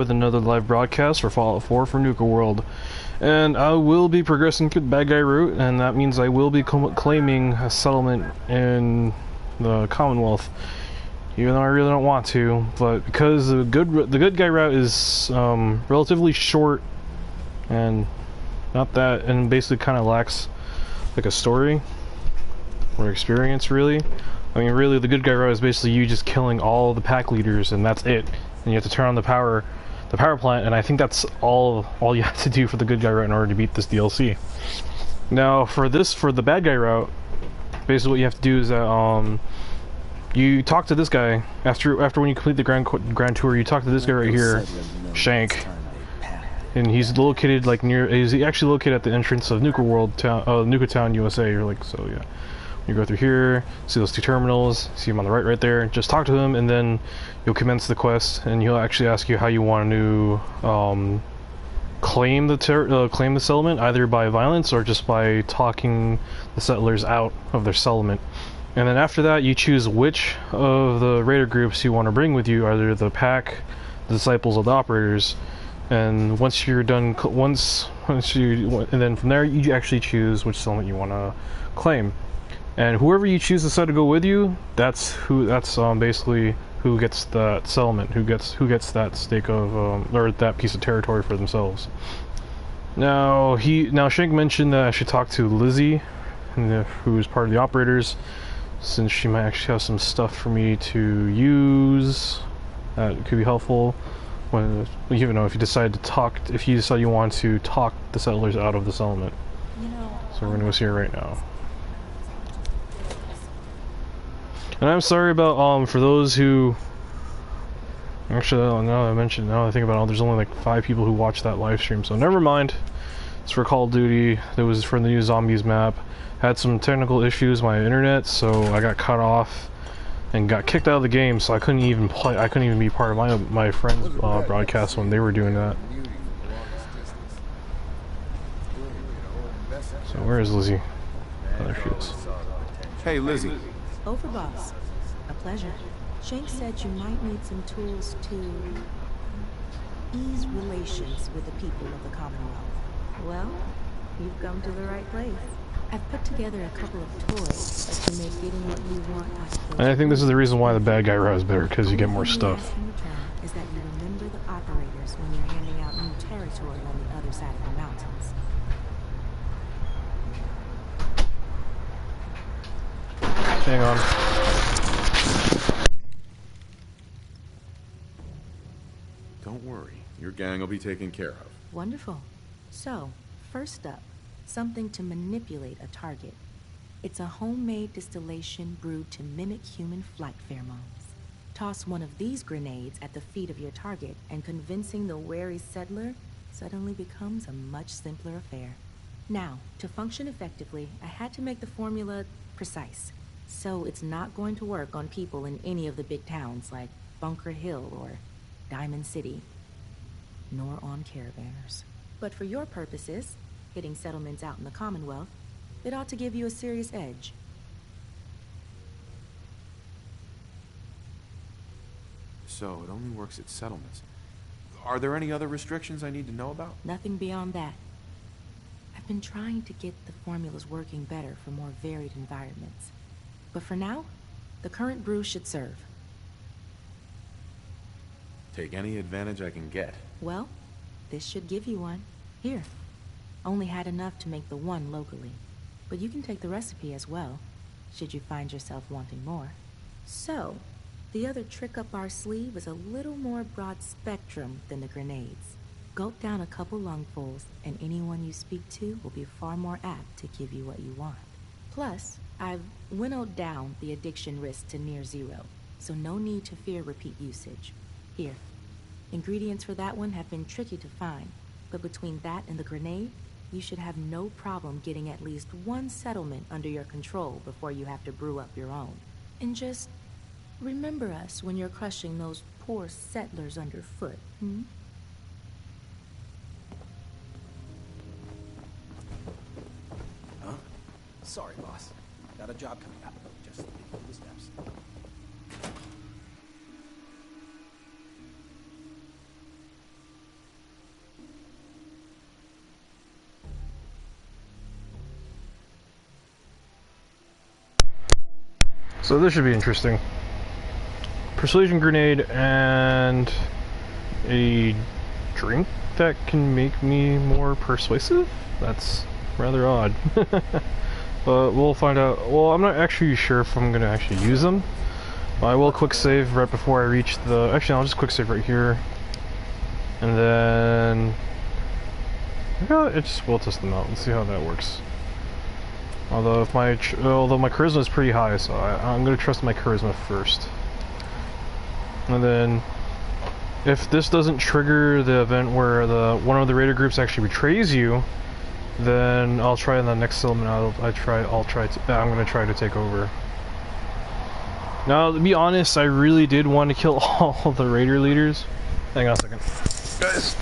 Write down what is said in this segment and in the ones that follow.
With another live broadcast for Fallout 4 for Nuka-World. And I will be progressing through the bad guy route, and that means I will be claiming a settlement in the Commonwealth. Even though I really don't want to, but because the good guy route is relatively short and not that, and basically kind of lacks like a story or experience really. I mean, really, the good guy route is basically you just killing all the pack leaders, and that's it. And you have to turn on the power plant, and I think that's all you have to do for the good guy route in order to beat this DLC. Now, for the bad guy route, basically what you have to do is that you talk to this guy after when you complete the grand tour. You talk to this guy right here, Shank, and he's located like he's actually located at the entrance of Nuka-World town, Nuka Town, USA. You're like, so yeah. You go through here, see those two terminals, see him on the right there. Just talk to him, and then you'll commence the quest, and he'll actually ask you how you want to claim the settlement, either by violence or just by talking the settlers out of their settlement. And then after that, you choose which of the raider groups you want to bring with you, either the pack, the disciples, or the operators. And once you're done, and then from there, you actually choose which settlement you want to claim. And whoever you choose to decide to go with you, that's basically who gets that settlement, who gets that stake of or that piece of territory for themselves. Now Shank mentioned that I should talk to Lizzie, who is part of the operators, since she might actually have some stuff for me to use that could be helpful when, if you decide you want to talk the settlers out of the settlement. So we're gonna go see her right now. And I'm sorry about for those who actually, now that I think about it, there's only like 5 people who watched that live stream, so never mind. It's for Call of Duty. It was for the new Zombies map. Had some technical issues with my internet, so I got cut off and got kicked out of the game, so I couldn't even play. I couldn't even be part of my friend's broadcast when they were doing that. So where is Lizzie? Oh, there she is. Hey, Lizzie. Over, boss. A pleasure. Shank said you might need some tools to ease relations with the people of the Commonwealth. Well, you've come to the right place. I've put together a couple of toys that can make getting what you want, I suppose. And I think this is the reason why the bad guy route is better, because you get more stuff. Is that you remember the operators when you're handing out new territory on the other side of the mountains. Hang on. Don't worry, your gang will be taken care of. Wonderful. So, first up, something to manipulate a target. It's a homemade distillation brewed to mimic human flight pheromones. Toss one of these grenades at the feet of your target, and convincing the wary settler suddenly becomes a much simpler affair. Now, to function effectively, I had to make the formula precise. So it's not going to work on people in any of the big towns like Bunker Hill or Diamond City, nor on caravanners. But for your purposes, hitting settlements out in the Commonwealth, it ought to give you a serious edge. So it only works at settlements. Are there any other restrictions I need to know about? Nothing beyond that. I've been trying to get the formulas working better for more varied environments. But for now, the current brew should serve. Take any advantage I can get. Well, this should give you one. Here. Only had enough to make the one locally. But you can take the recipe as well, should you find yourself wanting more. So, the other trick up our sleeve is a little more broad spectrum than the grenades. Gulp down a couple lungfuls, and anyone you speak to will be far more apt to give you what you want. Plus, I've winnowed down the addiction risk to near zero, so no need to fear repeat usage. Here, ingredients for that one have been tricky to find, but between that and the grenade, you should have no problem getting at least one settlement under your control before you have to brew up your own. And just remember us when you're crushing those poor settlers underfoot, hmm? Huh? Sorry, boss. Got a job coming up. Just leave the steps. So this should be interesting. Persuasion grenade and a drink that can make me more persuasive? That's rather odd. But we'll find out. Well, I'm not actually sure if I'm going to actually use them. I will quick save right before I reach the... Actually, I'll just quick save right here. And then... we'll test them out and see how that works. Although if my charisma is pretty high, so I'm going to trust my charisma first. And then, if this doesn't trigger the event where one of the raider groups actually betrays you, then I'll try in the next settlement. I'm going to try to take over. Now, to be honest, I really did want to kill all the raider leaders. Hang on a second, guys.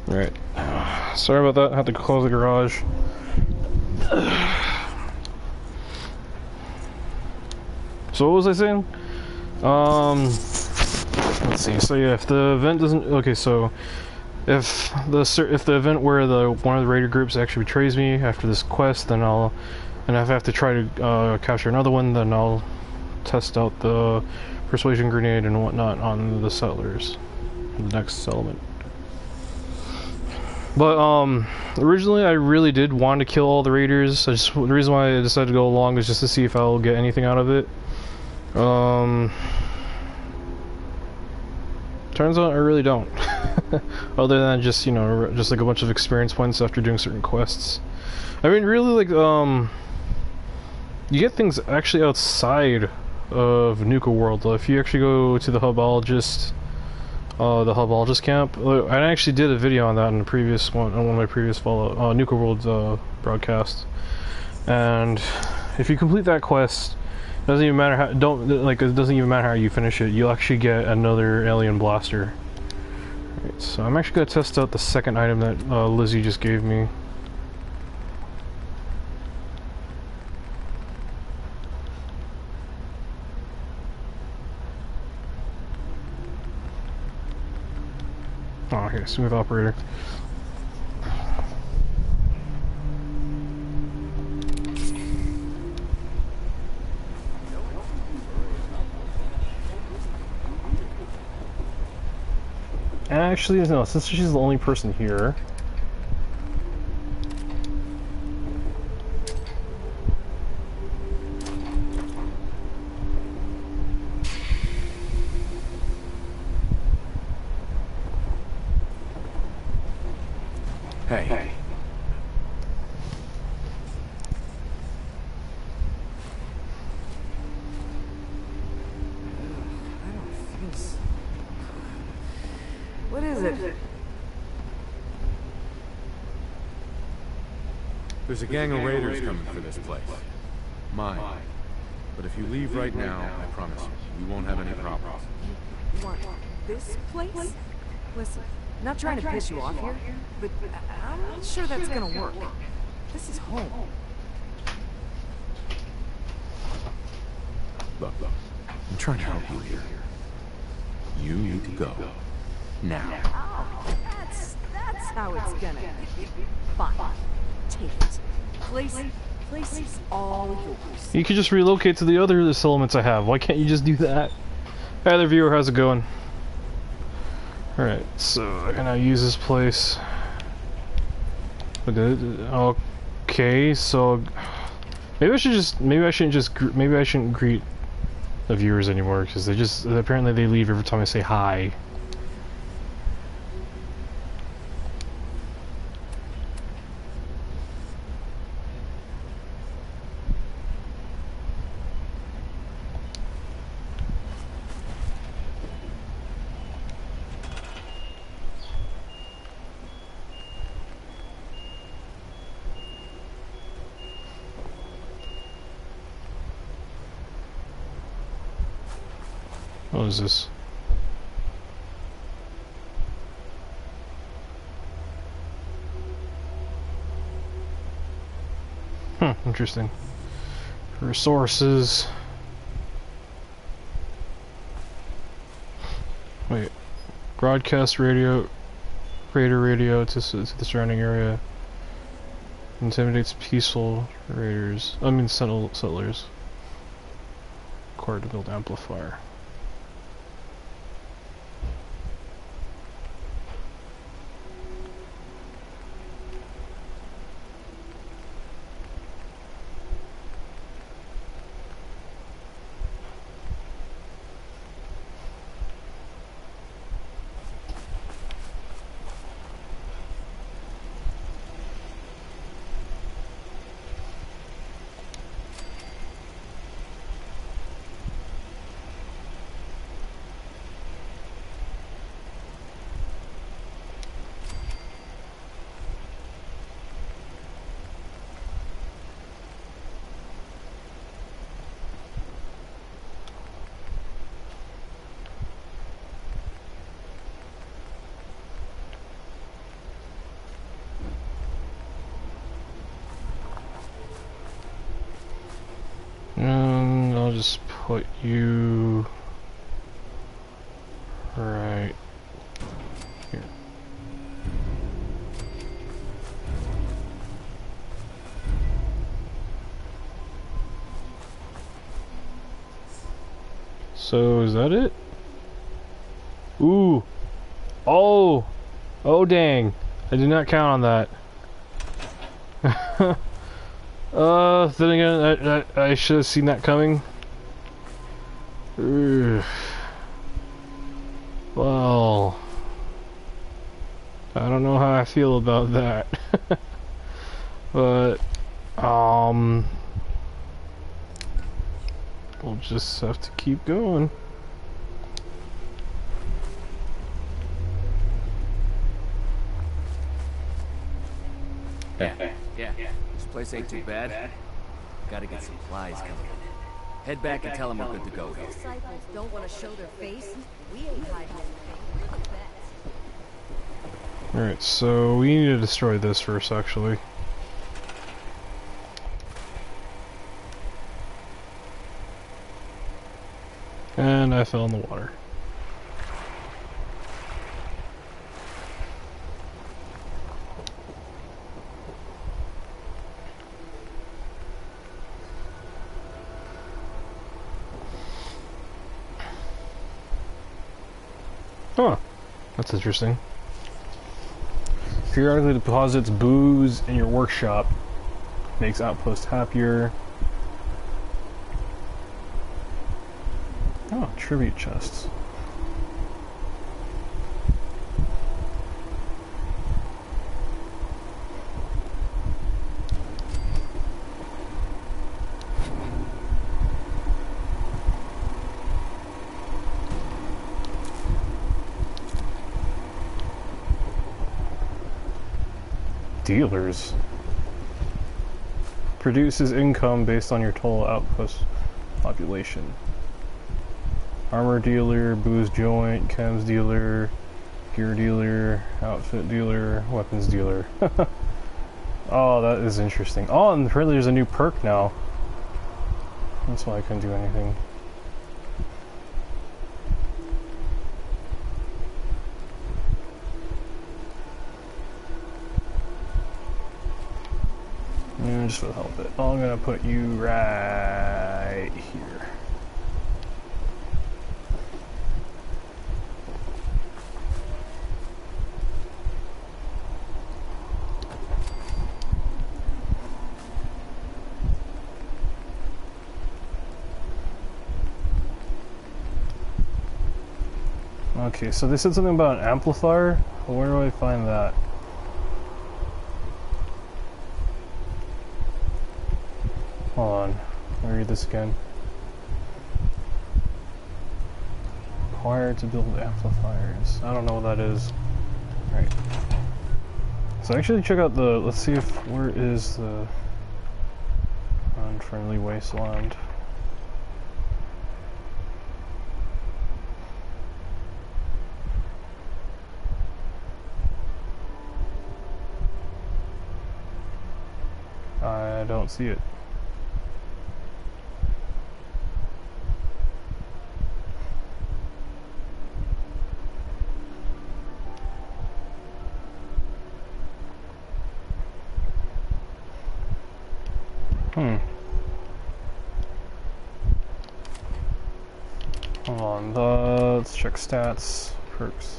Alright. Sorry about that. I had to close the garage. So what was I saying? Let's see. So yeah, if the event doesn't... Okay, so... If the event where one of the raider groups actually betrays me after this quest, then I'll... And if I have to try to capture another one, then I'll test out the persuasion grenade and whatnot on the settlers. The next settlement. But originally I really did want to kill all the raiders. The reason why I decided to go along is just to see if I'll get anything out of it. Turns out I really don't. Other than just, you know, just like a bunch of experience points after doing certain quests. I mean, really, like, you get things actually outside of Nuka-World. If you actually go to the hubologist camp. I actually did a video on that in the previous one, on one of my previous Nuka-World broadcasts. And if you complete that quest, it doesn't even matter how it doesn't even matter how you finish it. You'll actually get another alien blaster. Right, so I'm actually gonna test out the second item that Lizzie just gave me. Oh, okay, smooth operator. Actually, no, since she's the only person here. Hey. What is it? There's a gang of raiders coming for this place. Mine. But if you leave right now, I promise you won't have any problems. You want this place? Listen, not trying to piss you off here, but I'm not sure that's gonna work. This is home. Look, I'm trying to help you here. You need to go. Now. Oh, that's how it's gonna be. Fine. Take it. Place is all yours. You could just relocate to the other settlements I have. Why can't you just do that? Hey there, viewer, how's it going? Alright, so I can now use this place. Okay, so maybe I shouldn't greet the viewers anymore, because apparently they leave every time I say hi. What is this? Interesting. Resources. Wait. Broadcast radio. Radio to the surrounding area. Intimidates peaceful raiders. I mean, settlers. Required to build amplifier. I'll just put you right here. So is that it? Ooh. Oh. Oh dang. I did not count on that. Then again, I should have seen that coming. Ugh. Well, I don't know how I feel about that. But, we'll just have to keep going. Yeah. This place ain't too bad. Gotta get supplies coming in. Head back and tell them we're good to go here. Disciples don't want to show their face. We ain't hiding anything. We're the best. Alright, so we need to destroy this first, actually. And I fell in the water. Huh. That's interesting. Periodically deposits booze in your workshop. Makes outpost happier. Oh, tribute chests. Dealers. Produces income based on your total outpost population. Armor dealer, booze joint, chems dealer, gear dealer, outfit dealer, weapons dealer. Oh, that is interesting. Oh, and apparently there's a new perk now. That's why I couldn't do anything. Just for the hell of it. I'm gonna put you right here. Okay, so they said something about an amplifier. Where do I find that? Hold on, let me read this again. Required to build amplifiers. I don't know what that is. Right. So actually check out the, let's see if, where is the unfriendly wasteland? I don't see it. Hold on, let's check stats, perks.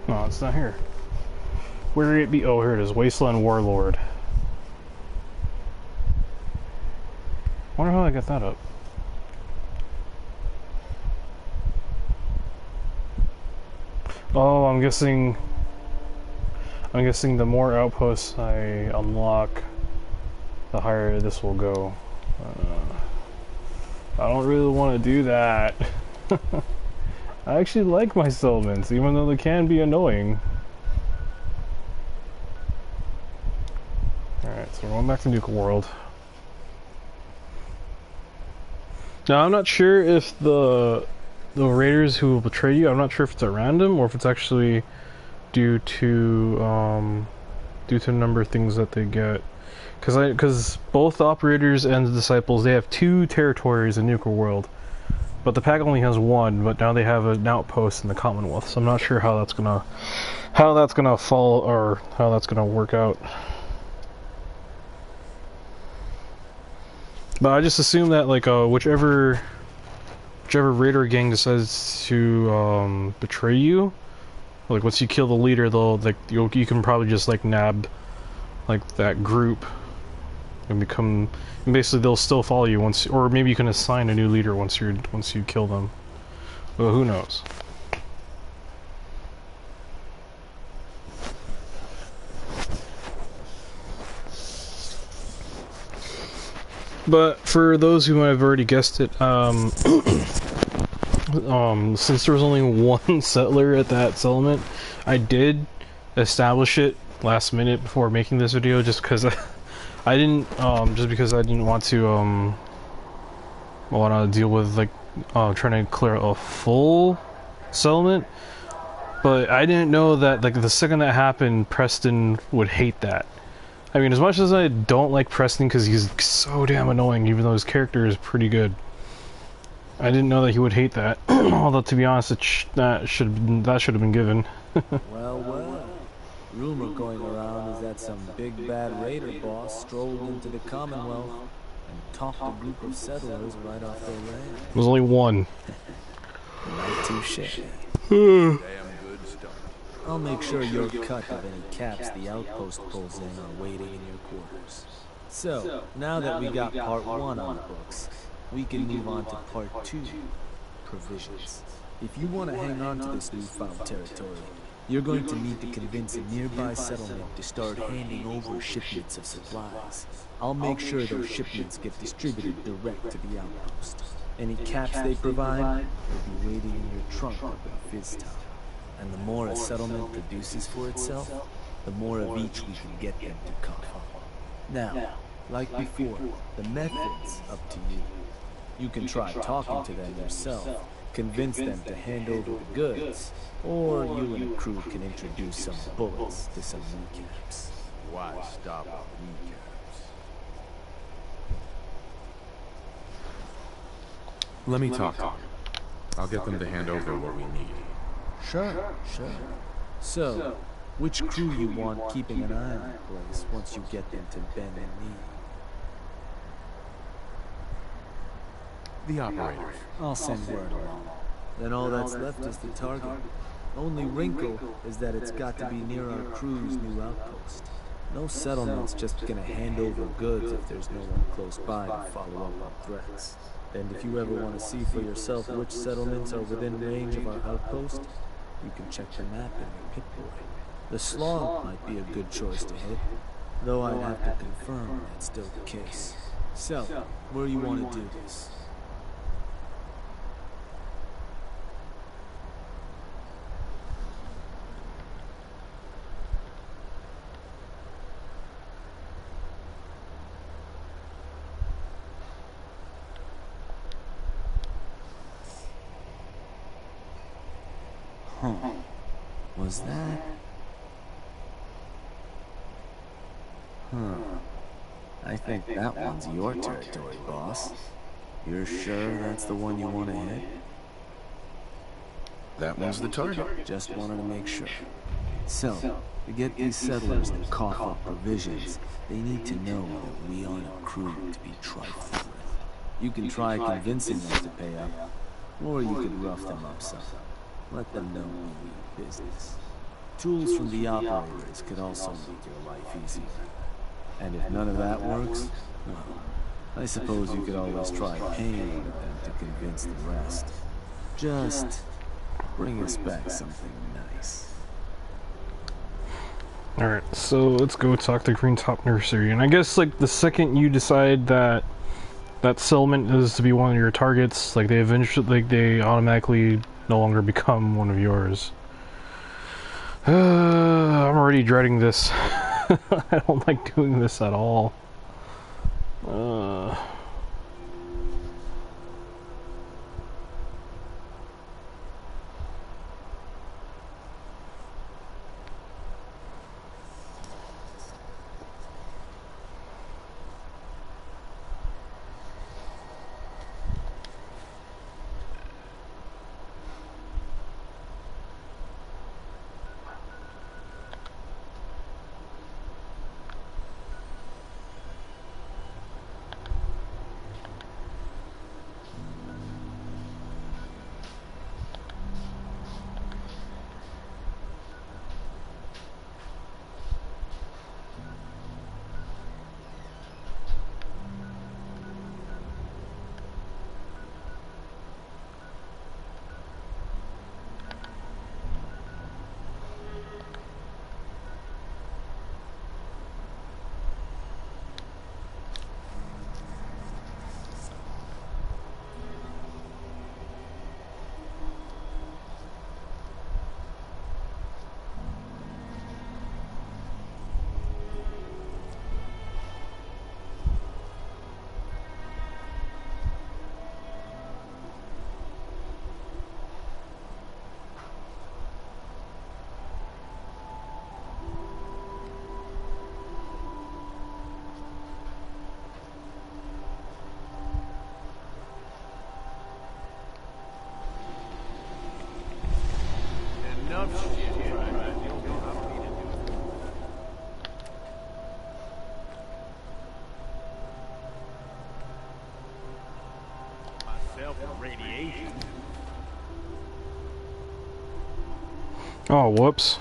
No, it's not here. Where did it be? Oh, here it is. Wasteland Warlord. Wonder how I got that up. Oh, I'm guessing the more outposts I unlock, the higher this will go. I don't really want to do that. I actually like my settlements, even though they can be annoying. Alright, so we're going back to Nuka-World. Now, I'm not sure if the raiders who will betray you, I'm not sure if it's at random or if it's actually due to the number of things that they get. Because both the operators and the disciples, they have 2 territories in Nuka-World. But the pack only has 1, but now they have an outpost in the Commonwealth, so I'm not sure how that's gonna fall or how that's gonna work out. But I just assume that like whichever raider gang decides to betray you, like once you kill the leader, they'll like you can probably just like nab like that group and become, and basically they'll still follow you once, or maybe you can assign a new leader once you kill them. Well, who knows? But for those who might have already guessed it, since there was only 1 settler at that settlement, I did establish it last minute before making this video, just because I didn't want to deal with like trying to clear a full settlement. But I didn't know that like the second that happened, Preston would hate that. I mean, as much as I don't like Preston because he's so damn annoying, even though his character is pretty good, I didn't know that he would hate that. Although, to be honest, that should have been given. Well, well. Rumor going around is that some big bad raider boss strolled into the Commonwealth and talked a group of settlers right off their land. There was only 1. Not too shabby. Damn good stuff. I'll make sure your cut of any caps the outpost pulls in are waiting in your quarters. So, now that we got part 1 on the books, we can move on to part 2, provisions. If you want to hang on to this newfound territory, you're going to need to convince a nearby settlement to start handing over shipments of supplies. I'll make sure those shipments get distributed direct to the outpost. Any caps they provide will be waiting in your trunk up in Fizztown. And the more a settlement produces for itself, the more of each we can get them to cough up. Now, like before, the method's up to you. You can try talking to them yourself, convince them to hand over the goods, or you and a crew can introduce some bullets to some kneecaps. Why stop at kneecaps? Let me talk to them. I'll get them to hand over what we need. Sure. So, which crew you want keeping an eye on the place once you get them to bend the knee? The operators. I'll send word along. Then all that's left is the target. Only wrinkle is that it's got to be near our crew's new outpost. No settlement's just gonna hand over goods if there's no one close by to follow up on threats. And if you ever want to see for yourself which settlements are within range of our outpost, you can check the map in your Pip-Boy. The Slaw might be a good choice to hit, though I'd have to confirm that's still the case. So, where do you want to do this? Was that? I think that one's your territory, boss. You're sure that's the one you want to hit? That one's the target. Just wanted to make sure. So, to get these settlers to cough up provisions, they need to know that we aren't a crew to be trifled with. You can try convincing them to pay up, or you could rough them up some. Let them know we mean business. Tools from the operators could also make your life easier. And if none of that works, well, I suppose you could always try paying one of them to convince the rest. Just bring us back something nice. Alright, so let's go talk to Green Top Nursery. And I guess, like, the second you decide that that settlement is to be one of your targets, like, they automatically no longer become one of yours. I'm already dreading this. I don't like doing this at all. Oh, whoops.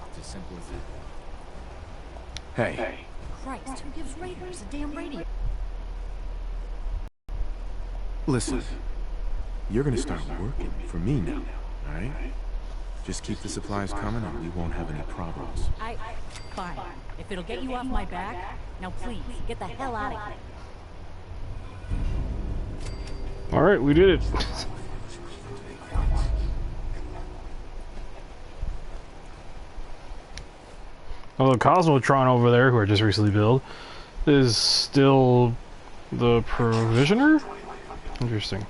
It's as simple as that. Hey. Christ, who gives raiders a damn radio? Listen. You're gonna start working for me now, alright? Just keep the supplies coming and we won't have any problems. Fine. If it'll get you off my back, now please, get the hell out of here. Alright, we did it. Well, the Cosmotron over there, who I just recently built, is still the provisioner? Interesting.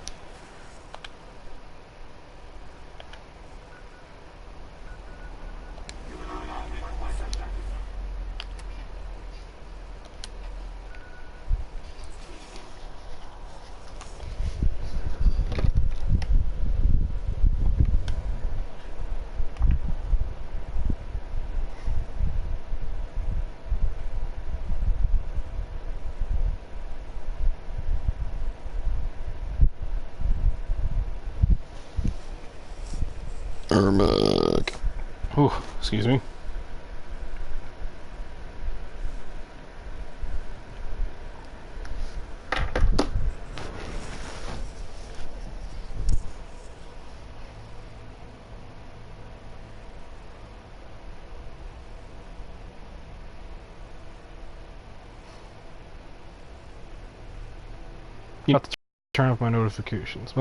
Oh, excuse me. You have to turn off my notifications.